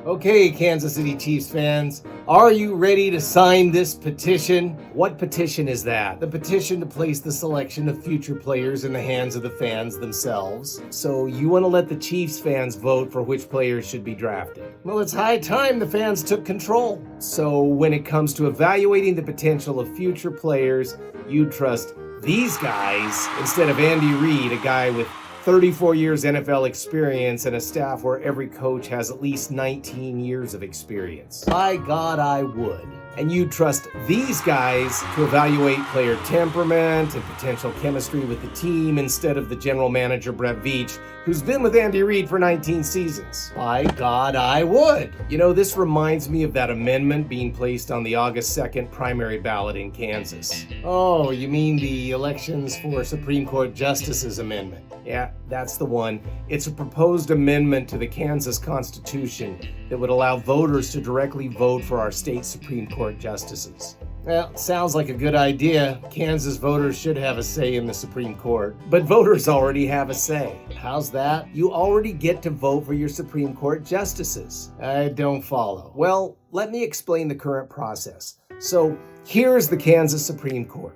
Okay, Kansas City Chiefs fans, are you ready to sign this petition? What petition is that? The petition to place the selection of future players in the hands of the fans themselves. So you want to let the Chiefs fans vote for which players should be drafted? Well, it's high time the fans took control. So when it comes to evaluating the potential of future players, you'd trust these guys instead of Andy Reid, a guy with 34 years NFL experience and a staff where every coach has at least 19 years of experience. By God, I would. And you trust these guys to evaluate player temperament and potential chemistry with the team instead of the general manager, Brett Veach, who's been with Andy Reid for 19 seasons. By God, I would. You know, this reminds me of that amendment being placed on the August 2nd primary ballot in Kansas. Oh, you mean the elections for Supreme Court Justices amendment? Yeah, that's the one. It's a proposed amendment to the Kansas Constitution that would allow voters to directly vote for our state Supreme Court justices. Well, sounds like a good idea. Kansas voters should have a say in the Supreme Court. But voters already have a say. How's that? You already get to vote for your Supreme Court justices. I don't follow. Well, let me explain the current process. So, here's the Kansas Supreme Court.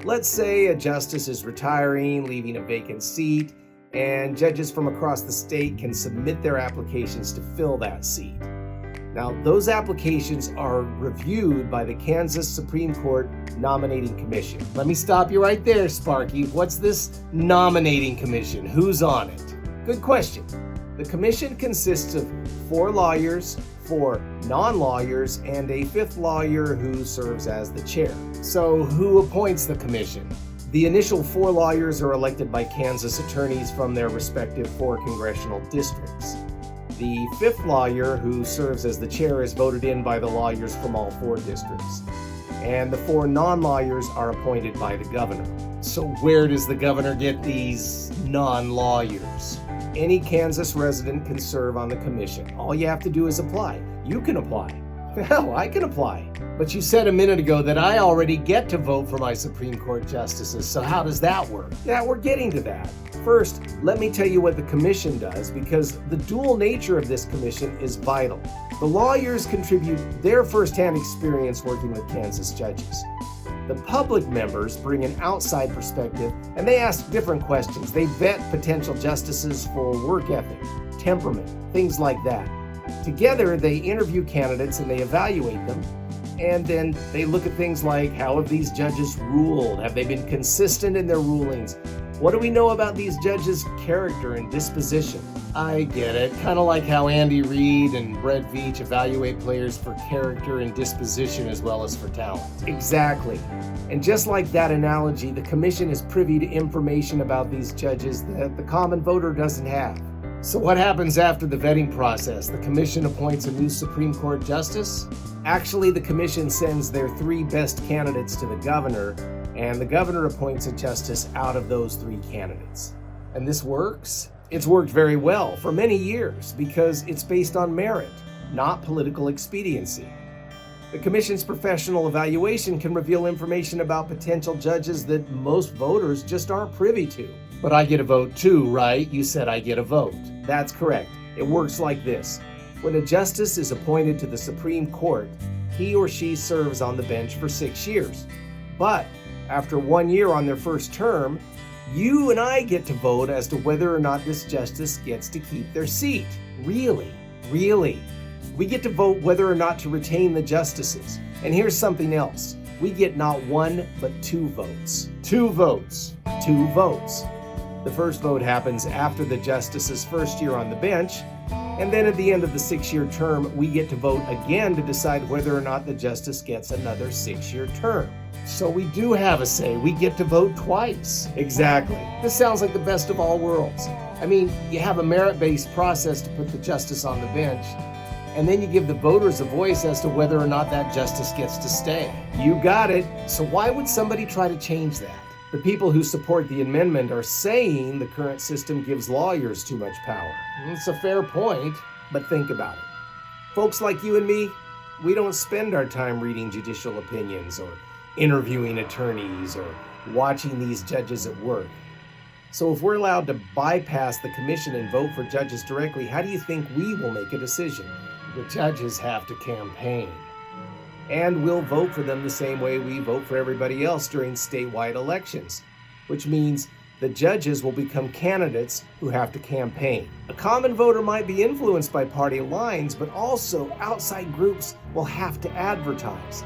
Let's say a justice is retiring, leaving a vacant seat, and judges from across the state can submit their applications to fill that seat. Now, those applications are reviewed by the Kansas Supreme Court Nominating Commission. Let me stop you right there, Sparky. What's this nominating commission? Who's on it? Good question. The commission consists of 4 lawyers, 4 non-lawyers, and a 5th lawyer who serves as the chair. So who appoints the commission? The initial 4 lawyers are elected by Kansas attorneys from their respective 4 congressional districts. The 5th lawyer, who serves as the chair, is voted in by the lawyers from all 4 districts. And the 4 non-lawyers are appointed by the governor. So where does the governor get these non-lawyers? Any Kansas resident can serve on the commission. All you have to do is apply. You can apply. Hell, I can apply. But you said a minute ago that I already get to vote for my Supreme Court justices, so how does that work? Yeah, we're getting to that. First, let me tell you what the commission does, because the dual nature of this commission is vital. The lawyers contribute their firsthand experience working with Kansas judges. The public members bring an outside perspective, and they ask different questions. They vet potential justices for work ethic, temperament, things like that. Together, they interview candidates and they evaluate them. And then they look at things like, how have these judges ruled? Have they been consistent in their rulings? What do we know about these judges' character and disposition? I get it. Kind of like how Andy Reid and Brett Veach evaluate players for character and disposition as well as for talent. Exactly. And just like that analogy, the commission is privy to information about these judges that the common voter doesn't have. So what happens after the vetting process? The commission appoints a new Supreme Court justice? Actually, the commission sends their 3 best candidates to the governor, and the governor appoints a justice out of those 3 candidates. And this works? It's worked very well for many years because it's based on merit, not political expediency. The commission's professional evaluation can reveal information about potential judges that most voters just aren't privy to. But I get a vote too, right? You said I get a vote. That's correct. It works like this. When a justice is appointed to the Supreme Court, he or she serves on the bench for 6 years. But after 1 year on their first term, you and I get to vote as to whether or not this justice gets to keep their seat. Really? We get to vote whether or not to retain the justices. And here's something else. We get not 1, but 2 votes. 2 votes. 2 votes. The first vote happens after the justice's first year on the bench, and then at the end of the 6-year term, we get to vote again to decide whether or not the justice gets another 6-year term. So we do have a say. We get to vote twice. Exactly. This sounds like the best of all worlds. I mean, you have a merit-based process to put the justice on the bench, and then you give the voters a voice as to whether or not that justice gets to stay. You got it. So why would somebody try to change that? The people who support the amendment are saying the current system gives lawyers too much power. It's a fair point, but think about it. Folks like you and me, we don't spend our time reading judicial opinions or interviewing attorneys or watching these judges at work. So if we're allowed to bypass the commission and vote for judges directly, how do you think we will make a decision? The judges have to campaign. And we'll vote for them the same way we vote for everybody else during statewide elections, which means the judges will become candidates who have to campaign. A common voter might be influenced by party lines, but also outside groups will have to advertise.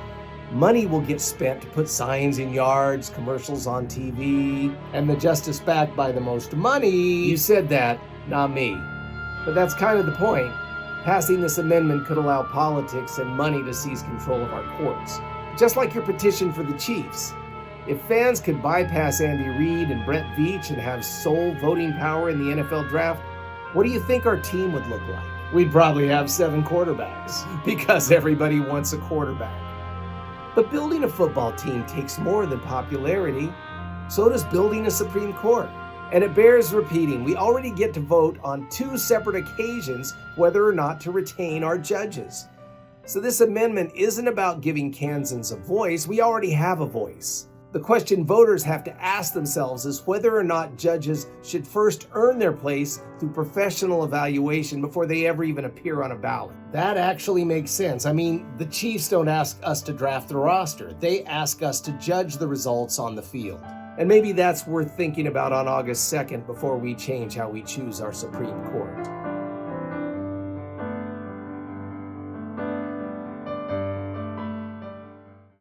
Money will get spent to put signs in yards, commercials on TV, and the justice backed by the most money. You said that, not me. But that's kind of the point. Passing this amendment could allow politics and money to seize control of our courts. Just like your petition for the Chiefs. If fans could bypass Andy Reid and Brett Veach and have sole voting power in the NFL draft, what do you think our team would look like? We'd probably have 7 quarterbacks, because everybody wants a quarterback. But building a football team takes more than popularity. So does building a Supreme Court. And it bears repeating, we already get to vote on 2 separate occasions whether or not to retain our judges. So this amendment isn't about giving Kansans a voice. We already have a voice. The question voters have to ask themselves is whether or not judges should first earn their place through professional evaluation before they ever even appear on a ballot. That actually makes sense. I mean, the Chiefs don't ask us to draft the roster. They ask us to judge the results on the field. And maybe that's worth thinking about on August 2nd before we change how we choose our Supreme Court.